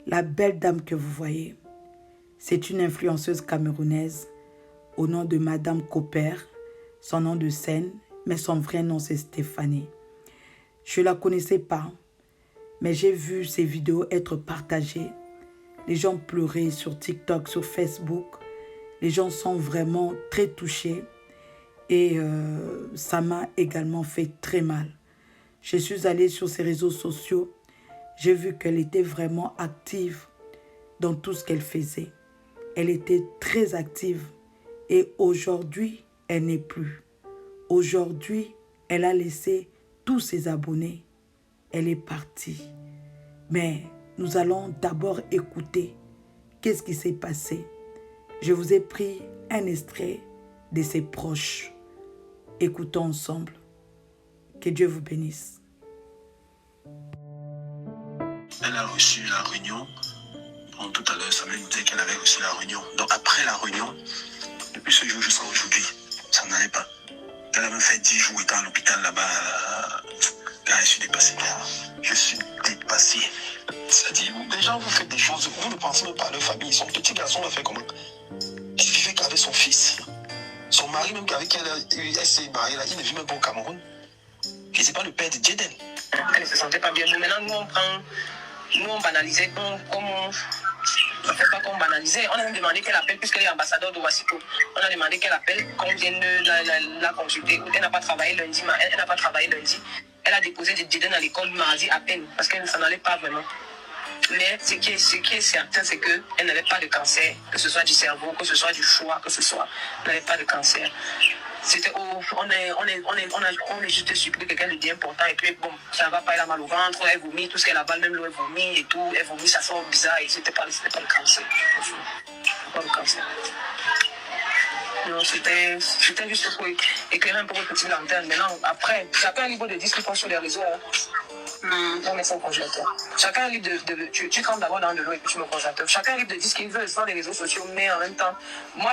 La belle dame que vous voyez, c'est une influenceuse camerounaise au nom de Madame Copper, son nom de scène, mais son vrai nom c'est Stéphanie. Je ne la connaissais pas, mais j'ai vu ses vidéos être partagées. Les gens pleuraient sur TikTok, sur Facebook. Les gens sont vraiment très touchés et ça m'a également fait très mal. Je suis allée sur ses réseaux sociaux. J'ai vu qu'elle était vraiment active dans tout ce qu'elle faisait. Elle était très active et aujourd'hui, elle n'est plus. Aujourd'hui, elle a laissé tous ses abonnés. Elle est partie. Mais nous allons d'abord écouter qu'est-ce qui s'est passé. Je vous ai pris un extrait de ses proches. Écoutons ensemble. Que Dieu vous bénisse. Elle a reçu la réunion. Bon, tout à l'heure, Samuel nous disait qu'elle avait reçu la réunion. Donc après la réunion, depuis ce jour jusqu'à aujourd'hui, ça n'allait pas. Elle a même fait 10 jours étant à l'hôpital là-bas. Là, je suis dépassé. Je suis dépassé. C'est-à-dire, les gens, vous faites des choses, vous ne pensez même pas à leur famille. Son petit garçon l'a fait comment? Elle vivait qu'avec son fils. Son mari, même avec elle s'est mariée là, il ne vit même pas au Cameroun. Et c'est pas le père de Jaden. Elle ne se sentait pas bien. Mais maintenant, nous on banalisait comme on ne fait pas qu'on banalisait. On a même demandé qu'elle appelle, puisqu'elle est ambassadeur de Wasiko. On a demandé qu'elle appelle, qu'on vienne la consulter. Elle n'a pas travaillé lundi. Elle n'a pas travaillé lundi. Elle a déposé des Jaden à l'école mardi à peine, parce qu'elle ne s'en allait pas vraiment. Mais ce qui est certain, c'est qu'elle n'avait pas de cancer, que ce soit du cerveau, que ce soit du foie, que ce soit. Elle n'avait pas de cancer. C'était on est juste surpris quelqu'un de bien important et puis bon, ça va pas, elle a mal au ventre, elle vomit, tout ce qu'elle avale, même l'eau elle vomit et tout, elle vomit, ça sort bizarre et c'était pas le cancer. Pas le cancer. Non, c'était juste pour éclairer un peu votre petite lanterne. Maintenant, après, chacun est libre de discuter sur les réseaux. On met son congélateur. Chacun est libre tu trempes d'abord dans de l'eau et puis tu mets au congélateur. Chacun est libre de dire ce qu'il veut sur les réseaux sociaux, mais en même temps, moi,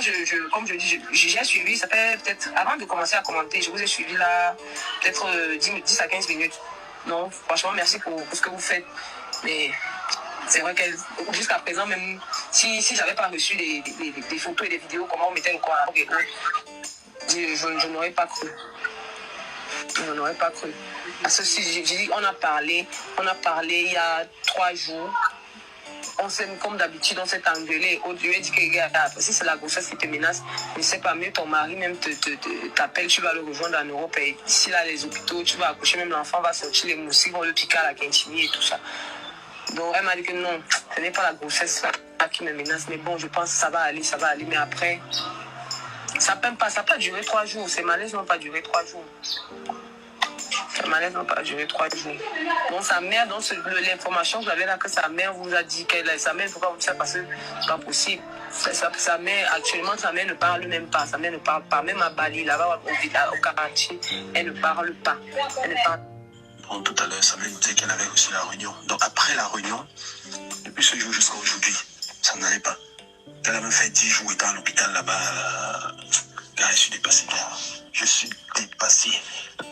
comme je dis, j'ai suivi, ça fait peut-être, avant de commencer à commenter, je vous ai suivi là, peut-être 10 à 15 minutes. Non, franchement, merci pour ce que vous faites. Mais c'est vrai que jusqu'à présent, même si j'avais pas reçu des photos et des vidéos, comment on mettait le corps à la je n'aurais pas cru. Je n'aurais pas cru. Parce que si j'ai dit, on a parlé il y a 3 jours. On s'est, comme d'habitude, on s'est engueulé. Au lieu de dire que si c'est la grossesse qui te menace, ne sais pas mieux, ton mari même t'appelle, tu vas le rejoindre en Europe. Et ici, là, les hôpitaux, tu vas accoucher, même l'enfant va sortir, les moustiques vont le piquer à la quintini et tout ça. Donc, elle m'a dit que non, ce n'est pas la grossesse là qui me menace. Mais bon, je pense que ça va aller. Mais après, ça n'a pas duré 3 jours. Ces malaises n'ont pas duré 3 jours. Ces malaises n'ont pas duré 3 jours. Donc, sa mère, l'information que vous avez là, que sa mère vous a dit sa mère ne peut pas vous dire ça parce que c'est pas possible. Sa mère, actuellement, sa mère ne parle même pas. Sa mère ne parle pas. Même à Bali, là-bas, au quartier, elle ne parle pas. Elle ne parle pas. Bon, tout à l'heure, Samuel nous disait qu'elle avait reçu la réunion. Donc après la réunion, depuis ce jour jusqu'à aujourd'hui, ça n'allait pas. Elle a même fait 10 jours étant à l'hôpital là-bas. Là, je suis dépassé. Je suis dépassé.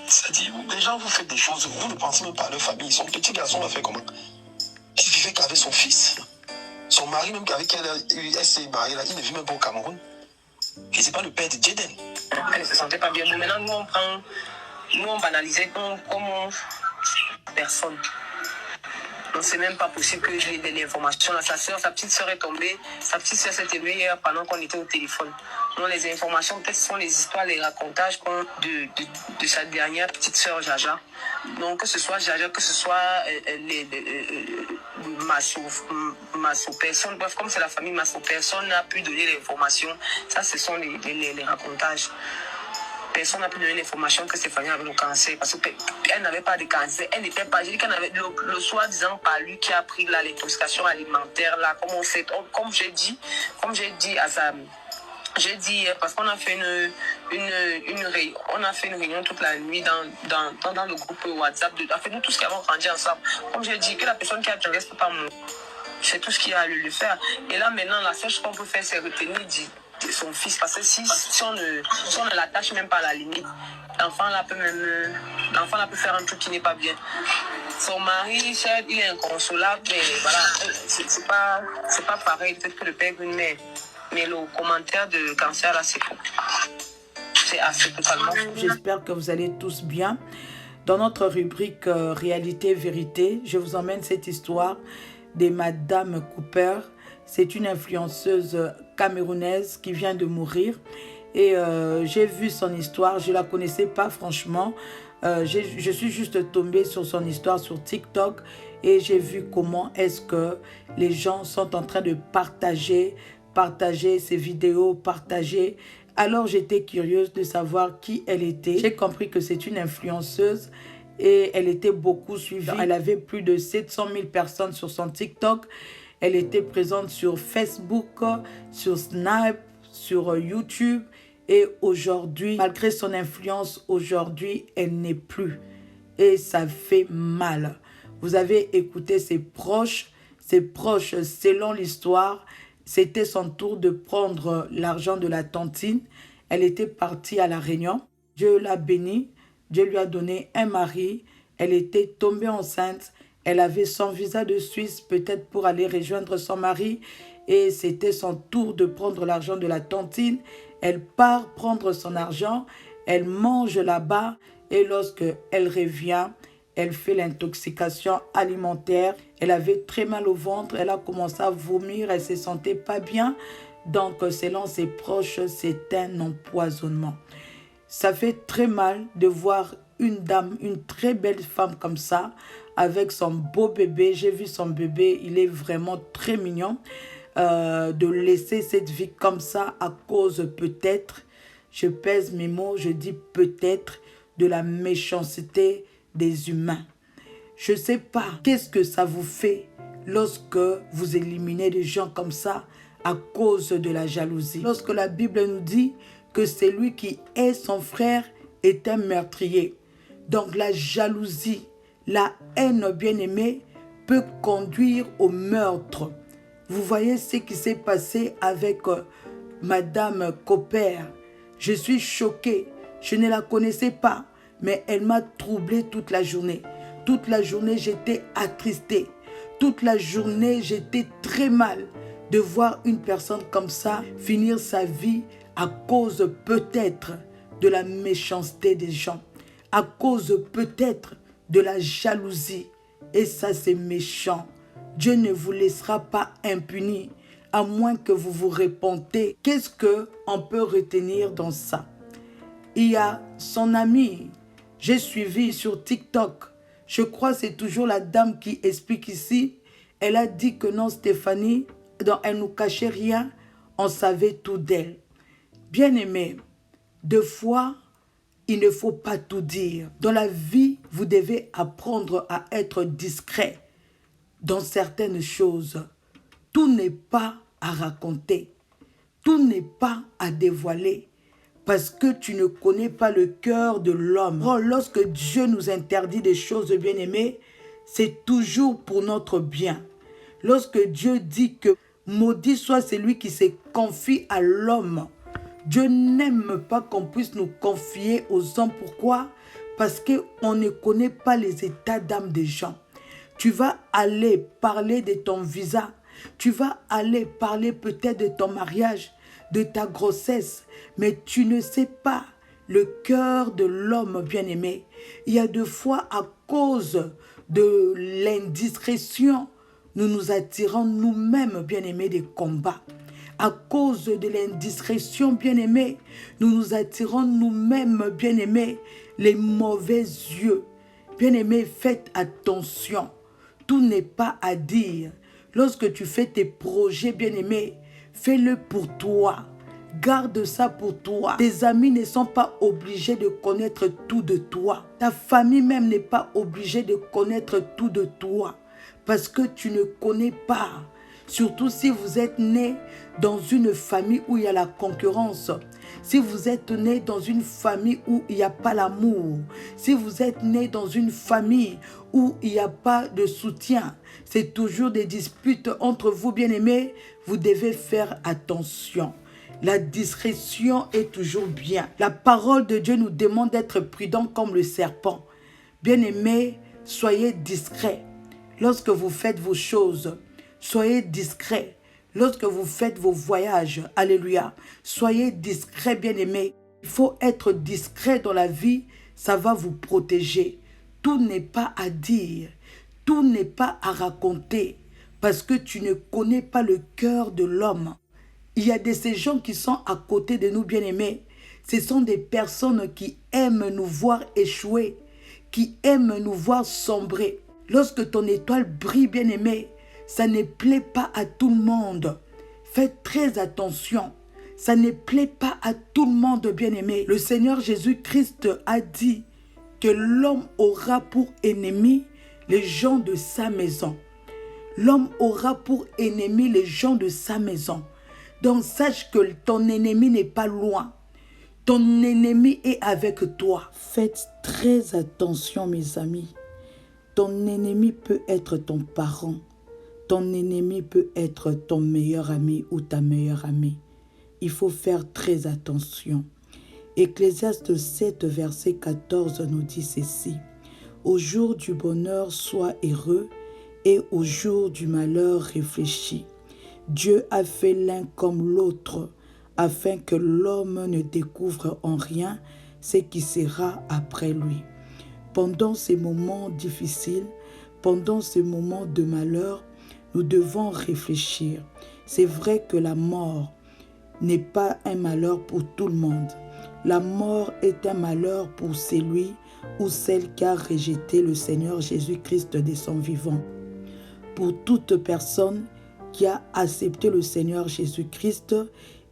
C'est-à-dire, les gens, vous faites des choses, vous ne pensez même pas à leur famille. Son petit garçon l'a fait comment? Elle vivait qu'avec son fils. Son mari, même avec elle s'est mariée là, il ne vit même pas au Cameroun. Et c'est pas le père de Jaden. Elle ne se sentait pas bien. Mais maintenant, nous on banalisait comme personne. Donc c'est même pas possible que je lui donne l'information. Sa petite soeur est tombée. Sa petite soeur s'est élevée hier pendant qu'on était au téléphone. Donc les informations, peut-être ce sont les histoires, les racontages de sa dernière petite soeur Jaja. Donc que ce soit Jaja, que ce soit Masso, personne, bref, comme c'est la famille Masso, personne n'a pu donner l'information. Ça, ce sont les racontages. Personne n'a pu donner l'information que Stéphanie avait le cancer parce qu'elle n'avait pas de cancer. Elle n'était pas. J'ai dit qu'elle avait le soi-disant par lui qui a pris l'intoxication alimentaire là. Comme j'ai dit à sa. J'ai dit parce qu'on a fait on a fait une réunion toute la nuit dans le groupe WhatsApp. En fait, nous tous qui avons grandi ensemble. Comme j'ai dit que la personne qui a du reste pas moi. C'est tout ce qu'il y a à le faire. Et là maintenant, la seule chose qu'on peut faire, c'est retenir de son fils. Parce que si on ne l'attache même pas à la limite, l'enfant là peut faire un truc qui n'est pas bien. Son mari, certes, il est inconsolable, mais voilà, c'est pas pareil, peut-être que le père une mère. Mais le commentaire de cancer, là, c'est assez totalement. J'espère que vous allez tous bien. Dans notre rubrique Réalité-Vérité, je vous emmène cette histoire de Madame Cooper. C'est une influenceuse camerounaise qui vient de mourir. Et j'ai vu son histoire, je ne la connaissais pas franchement. Je suis juste tombée sur son histoire sur TikTok et j'ai vu comment est-ce que les gens sont en train de partager ces vidéos, partager. Alors j'étais curieuse de savoir qui elle était. J'ai compris que c'est une influenceuse et elle était beaucoup suivie. Elle avait plus de 700 000 personnes sur son TikTok. Elle était présente sur Facebook, sur Snap, sur YouTube. Et aujourd'hui, malgré son influence, aujourd'hui, elle n'est plus. Et ça fait mal. Vous avez écouté ses proches, selon l'histoire, c'était son tour de prendre l'argent de la tontine. Elle était partie à La Réunion. Dieu l'a bénie. Dieu lui a donné un mari. Elle était tombée enceinte. Elle avait son visa de Suisse, peut-être pour aller rejoindre son mari. Et c'était son tour de prendre l'argent de la tontine. Elle part prendre son argent, elle mange là-bas et lorsque elle revient, elle fait l'intoxication alimentaire. Elle avait très mal au ventre, elle a commencé à vomir, elle ne se sentait pas bien. Donc, selon ses proches, c'est un empoisonnement. Ça fait très mal de voir une dame, une très belle femme comme ça, avec son beau bébé. J'ai vu son bébé, il est vraiment très mignon. De laisser cette vie comme ça à cause peut-être, je pèse mes mots, je dis peut-être, de la méchanceté des humains. Je ne sais pas qu'est-ce que ça vous fait lorsque vous éliminez des gens comme ça à cause de la jalousie. Lorsque la Bible nous dit que celui qui hait son frère est un meurtrier. Donc la jalousie, la haine bien-aimée peut conduire au meurtre. Vous voyez ce qui s'est passé avec Madame Cooper. Je suis choquée. Je ne la connaissais pas, mais elle m'a troublée toute la journée. Toute la journée, j'étais attristée. Toute la journée, j'étais très mal de voir une personne comme ça finir sa vie à cause peut-être de la méchanceté des gens, à cause peut-être de la jalousie. Et ça, c'est méchant. Dieu ne vous laissera pas impuni, à moins que vous vous repentez. Qu'est-ce qu'on peut retenir dans ça? Il y a son amie, j'ai suivi sur TikTok. Je crois que c'est toujours la dame qui explique ici. Elle a dit que non, Stéphanie, elle ne nous cachait rien, on savait tout d'elle. Bien-aimé, deux fois, il ne faut pas tout dire. Dans la vie, vous devez apprendre à être discret. Dans certaines choses, tout n'est pas à raconter, tout n'est pas à dévoiler, parce que tu ne connais pas le cœur de l'homme. Oh, lorsque Dieu nous interdit des choses bien-aimées, c'est toujours pour notre bien. Lorsque Dieu dit que maudit soit celui qui se confie à l'homme, Dieu n'aime pas qu'on puisse nous confier aux hommes. Pourquoi? Parce qu'on ne connaît pas les états d'âme des gens. Tu vas aller parler de ton visa. Tu vas aller parler peut-être de ton mariage, de ta grossesse. Mais tu ne sais pas le cœur de l'homme bien-aimé. Il y a deux fois à cause de l'indiscrétion, nous nous attirons nous-mêmes bien-aimés des combats. À cause de l'indiscrétion bien-aimée, nous nous attirons nous-mêmes bien-aimés les mauvais yeux. Bien-aimés, faites attention. Tout n'est pas à dire. Lorsque tu fais tes projets bien-aimés, fais-le pour toi. Garde ça pour toi. Tes amis ne sont pas obligés de connaître tout de toi. Ta famille même n'est pas obligée de connaître tout de toi. Parce que tu ne connais pas. Surtout si vous êtes né dans une famille où il y a la concurrence. Si vous êtes né dans une famille où il n'y a pas l'amour. Si vous êtes né dans une famille où il n'y a pas de soutien. C'est toujours des disputes entre vous, bien-aimés. Vous devez faire attention. La discrétion est toujours bien. La parole de Dieu nous demande d'être prudents comme le serpent. Bien-aimés, soyez discrets. Lorsque vous faites vos choses, soyez discrets. Lorsque vous faites vos voyages, alléluia, soyez discrets, bien-aimés. Il faut être discret dans la vie, ça va vous protéger. Tout n'est pas à dire, tout n'est pas à raconter, parce que tu ne connais pas le cœur de l'homme. Il y a de ces gens qui sont à côté de nous, bien-aimés. Ce sont des personnes qui aiment nous voir échouer, qui aiment nous voir sombrer. Lorsque ton étoile brille, bien-aimé, ça ne plaît pas à tout le monde. Faites très attention. Ça ne plaît pas à tout le monde, bien-aimé. Le Seigneur Jésus-Christ a dit que l'homme aura pour ennemi les gens de sa maison. L'homme aura pour ennemi les gens de sa maison. Donc sache que ton ennemi n'est pas loin. Ton ennemi est avec toi. Faites très attention, mes amis. Ton ennemi peut être ton parent. Ton ennemi peut être ton meilleur ami ou ta meilleure amie. Il faut faire très attention. Ecclésiaste 7, verset 14 nous dit ceci. Au jour du bonheur, sois heureux, et au jour du malheur, réfléchis. Dieu a fait l'un comme l'autre, afin que l'homme ne découvre en rien ce qui sera après lui. Pendant ces moments difficiles, pendant ces moments de malheur, nous devons réfléchir. C'est vrai que la mort n'est pas un malheur pour tout le monde. La mort est un malheur pour celui ou celle qui a rejeté le Seigneur Jésus-Christ de son vivant. Pour toute personne qui a accepté le Seigneur Jésus-Christ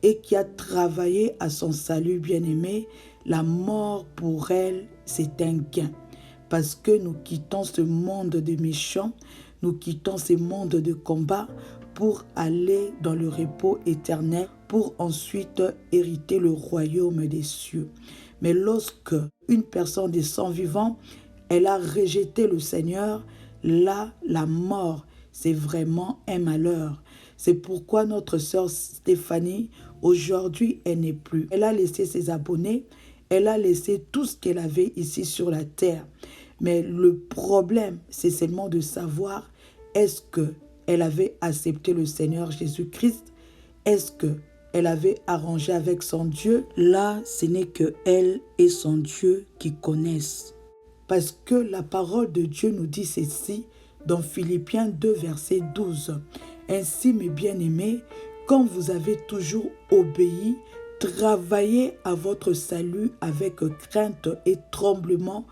et qui a travaillé à son salut bien-aimé, la mort pour elle, c'est un gain. Parce que nous quittons ce monde de méchants, nous quittons ce monde de combat pour aller dans le repos éternel, pour ensuite hériter le royaume des cieux. Mais lorsque une personne des sang vivants, elle a rejeté le Seigneur, là, la mort, c'est vraiment un malheur. C'est pourquoi notre sœur Stéphanie, aujourd'hui, elle n'est plus. Elle a laissé ses abonnés, elle a laissé tout ce qu'elle avait ici sur la terre. Mais le problème, c'est seulement de savoir, est-ce qu'elle avait accepté le Seigneur Jésus-Christ? Est-ce qu'elle avait arrangé avec son Dieu? Là, ce n'est que elle et son Dieu qui connaissent. Parce que la parole de Dieu nous dit ceci dans Philippiens 2, verset 12. Ainsi, mes bien-aimés, quand vous avez toujours obéi, travaillez à votre salut avec crainte et tremblement,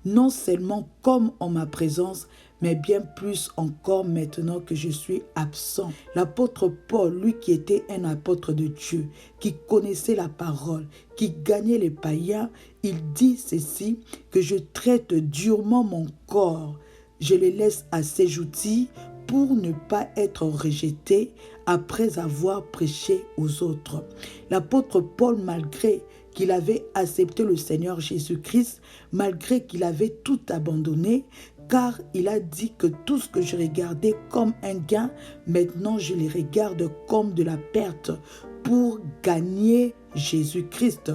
non seulement comme en ma présence, mais bien plus encore maintenant que je suis absent. L'apôtre Paul, lui qui était un apôtre de Dieu, qui connaissait la parole, qui gagnait les païens, il dit ceci, que je traite durement mon corps. Je les laisse à ses outils pour ne pas être rejeté après avoir prêché aux autres. L'apôtre Paul, malgré qu'il avait accepté le Seigneur Jésus-Christ, malgré qu'il avait tout abandonné, car il a dit que tout ce que je regardais comme un gain, maintenant je les regarde comme de la perte pour gagner Jésus-Christ.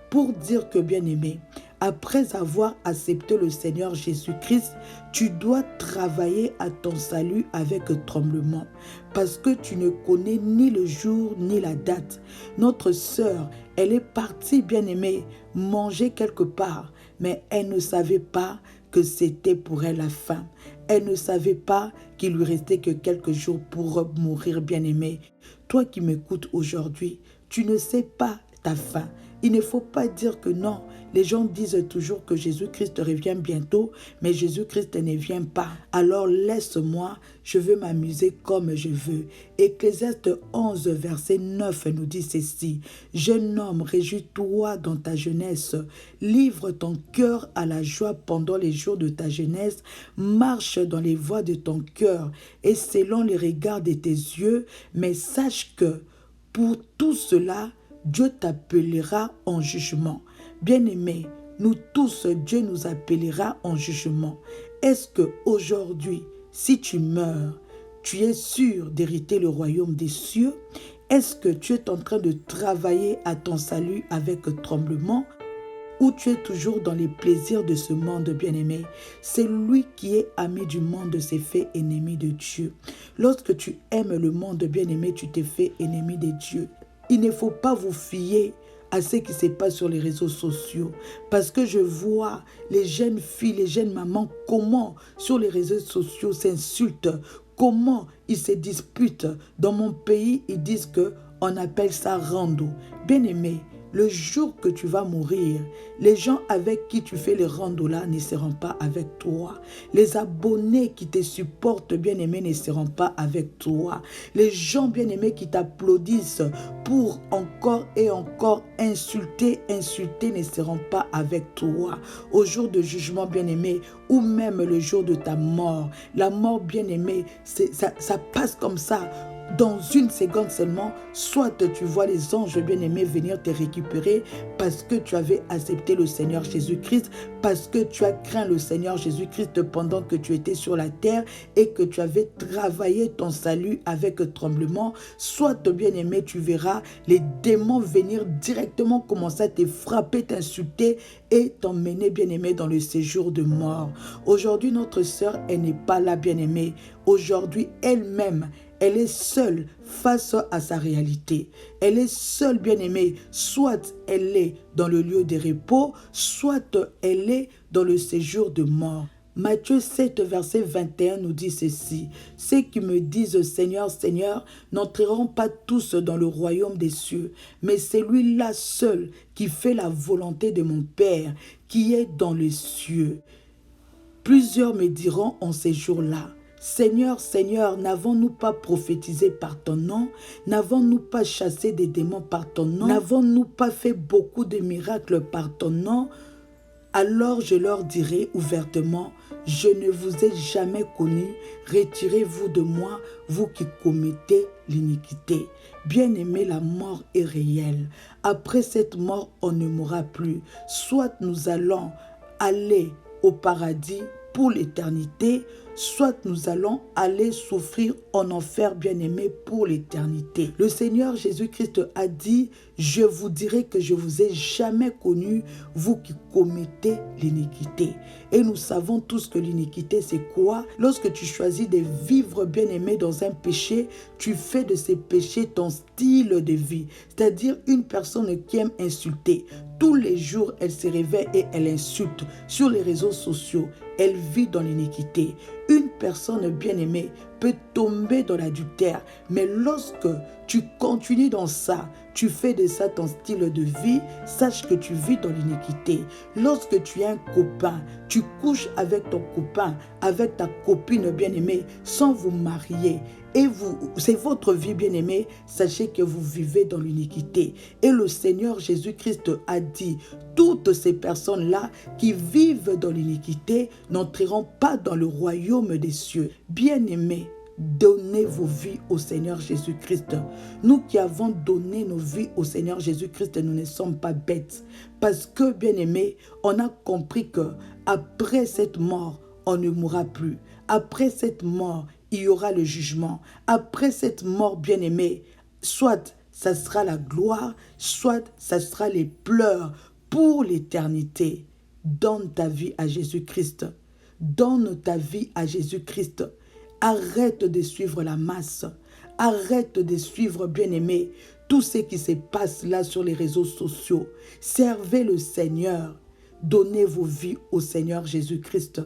Pour dire que, bien-aimé, après avoir accepté le Seigneur Jésus-Christ, tu dois travailler à ton salut avec tremblement, parce que tu ne connais ni le jour ni la date. Notre sœur, elle est partie, bien-aimée, manger quelque part, mais elle ne savait pas que c'était pour elle la fin. Elle ne savait pas qu'il lui restait que quelques jours pour mourir, bien-aimée. Toi qui m'écoutes aujourd'hui, tu ne sais pas ta fin. Il ne faut pas dire que non. Les gens disent toujours que Jésus-Christ revient bientôt, mais Jésus-Christ ne vient pas. Alors laisse-moi, je veux m'amuser comme je veux. Ecclésiaste 11, verset 9 nous dit ceci. Jeune homme, réjouis-toi dans ta jeunesse. Livre ton cœur à la joie pendant les jours de ta jeunesse. Marche dans les voies de ton cœur et selon les regards de tes yeux. Mais sache que pour tout cela, Dieu t'appellera en jugement. Bien-aimés, nous tous, Dieu nous appellera en jugement. Est-ce qu'aujourd'hui, si tu meurs, tu es sûr d'hériter le royaume des cieux? Est-ce que tu es en train de travailler à ton salut avec tremblement? ou tu es toujours dans les plaisirs de ce monde, bien-aimé. C'est lui qui est ami du monde, s'est fait ennemi de Dieu. Lorsque tu aimes le monde, bien-aimé, tu t'es fait ennemi de Dieu. Il ne faut pas vous fier à ce qui se passe sur les réseaux sociaux. Parce que je vois les jeunes filles, les jeunes mamans, comment sur les réseaux sociaux s'insultent, comment ils se disputent. Dans mon pays, ils disent qu'on appelle ça rando. Bien-aimé, le jour que tu vas mourir, les gens avec qui tu fais les randos là ne seront pas avec toi. Les abonnés qui te supportent, bien-aimé, ne seront pas avec toi. Les gens, bien-aimés, qui t'applaudissent pour encore et encore insulter, ne seront pas avec toi. Au jour de jugement, bien-aimé, ou même le jour de ta mort, la mort, bien-aimé, ça passe comme ça. Dans une seconde seulement, soit tu vois les anges bien-aimés venir te récupérer parce que tu avais accepté le Seigneur Jésus-Christ, parce que tu as craint le Seigneur Jésus-Christ pendant que tu étais sur la terre et que tu avais travaillé ton salut avec tremblement. Soit bien-aimé, tu verras les démons venir directement commencer à te frapper, t'insulter et t'emmener, bien-aimé, dans le séjour de mort. Aujourd'hui, notre sœur, elle n'est pas là, bien-aimée. Aujourd'hui, elle-même, elle est seule face à sa réalité. Elle est seule, bien-aimée. Soit elle est dans le lieu de repos, soit elle est dans le séjour de mort. Matthieu 7, verset 21 nous dit ceci. Ceux qui me disent Seigneur, Seigneur, n'entreront pas tous dans le royaume des cieux, mais celui-là seul qui fait la volonté de mon Père qui est dans les cieux. Plusieurs me diront en ces jours-là, Seigneur, Seigneur, n'avons-nous pas prophétisé par ton nom? N'avons-nous pas chassé des démons par ton nom? N'avons-nous pas fait beaucoup de miracles par ton nom? Alors je leur dirai ouvertement, je ne vous ai jamais connu, retirez-vous de moi, vous qui commettez l'iniquité. Bien-aimé, la mort est réelle. Après cette mort, on ne mourra plus. Soit nous allons aller au paradis pour l'éternité, soit nous allons aller souffrir en enfer, bien-aimé, pour l'éternité. Le Seigneur Jésus-Christ a dit, je vous dirai que je vous ai jamais connu, vous qui commettez l'iniquité. Et nous savons tous que l'iniquité, c'est quoi? Lorsque tu choisis de vivre, bien-aimé, dans un péché, tu fais de ces péchés ton style de vie. C'est-à-dire une personne qui aime insulter. Tous les jours, elle se réveille et elle insulte sur les réseaux sociaux. Elle vit dans l'iniquité. Une personne bien-aimée peut tomber dans l'adultère, mais lorsque tu continues dans ça, tu fais de ça ton style de vie, sache que tu vis dans l'iniquité. Lorsque tu es un copain, tu couches avec ton copain, avec ta copine bien-aimée, sans vous marier, et c'est votre vie bien-aimée, sachez que vous vivez dans l'iniquité. Et le Seigneur Jésus-Christ a dit, toutes ces personnes-là qui vivent dans l'iniquité n'entreront pas dans le royaume des cieux. Bien-aimés, donnez vos vies au Seigneur Jésus-Christ. Nous qui avons donné nos vies au Seigneur Jésus-Christ, nous ne sommes pas bêtes. Parce que, bien-aimés, on a compris que après cette mort, on ne mourra plus. Après cette mort, il y aura le jugement. Après cette mort, bien-aimée, soit ça sera la gloire, soit ça sera les pleurs pour l'éternité. Donne ta vie à Jésus-Christ. Donne ta vie à Jésus-Christ. Arrête de suivre la masse. Arrête de suivre, bien-aimé, tout ce qui se passe là sur les réseaux sociaux. Servez le Seigneur. Donnez vos vies au Seigneur Jésus-Christ.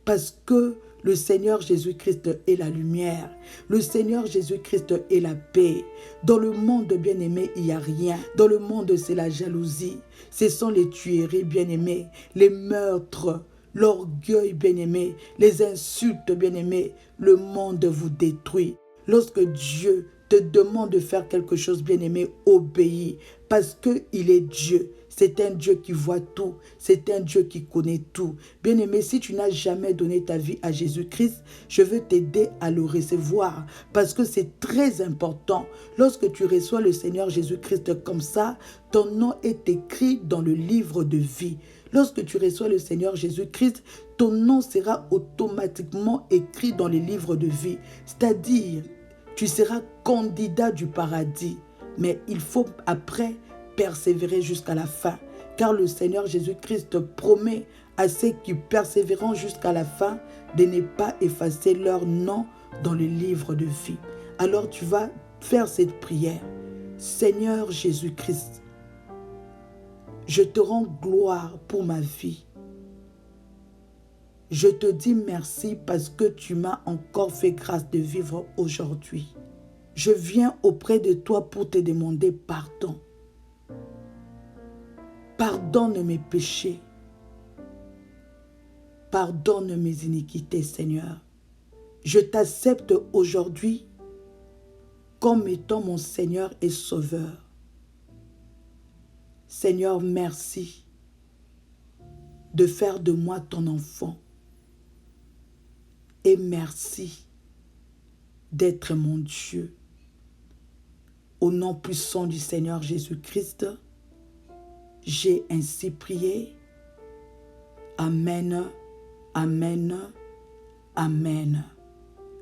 Parce que le Seigneur Jésus-Christ est la lumière. Le Seigneur Jésus-Christ est la paix. Dans le monde, bien-aimé, il n'y a rien. Dans le monde, c'est la jalousie. Ce sont les tueries, bien-aimés, les meurtres, l'orgueil, bien-aimé, les insultes, bien-aimé. Le monde vous détruit. Lorsque Dieu te demande de faire quelque chose, bien-aimé, obéis. Parce qu'il est Dieu. C'est un Dieu qui voit tout. C'est un Dieu qui connaît tout. Bien-aimé, si tu n'as jamais donné ta vie à Jésus-Christ, je veux t'aider à le recevoir. Parce que c'est très important. Lorsque tu reçois le Seigneur Jésus-Christ comme ça, ton nom est écrit dans le livre de vie. Lorsque tu reçois le Seigneur Jésus-Christ, ton nom sera automatiquement écrit dans les livres de vie. C'est-à-dire, tu seras candidat du paradis. Mais il faut après persévérer jusqu'à la fin. car le Seigneur Jésus-Christ promet à ceux qui persévéreront jusqu'à la fin de ne pas effacer leur nom dans le livre de vie. Alors tu vas faire cette prière. Seigneur Jésus-Christ, je te rends gloire pour ma vie. Je te dis merci parce que tu m'as encore fait grâce de vivre aujourd'hui. Je viens auprès de toi pour te demander pardon. Pardonne mes péchés. Pardonne mes iniquités, Seigneur. Je t'accepte aujourd'hui comme étant mon Seigneur et Sauveur. Seigneur, merci de faire de moi ton enfant. Et merci d'être mon Dieu. Au nom puissant du Seigneur Jésus-Christ, j'ai ainsi prié. Amen, amen, amen.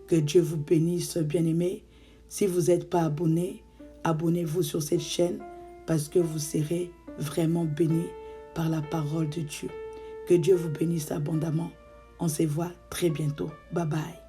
Que Dieu vous bénisse, bien-aimés. Si vous n'êtes pas abonné, abonnez-vous sur cette chaîne parce que vous serez vraiment bénis par la parole de Dieu. Que Dieu vous bénisse abondamment. On se voit très bientôt. Bye bye.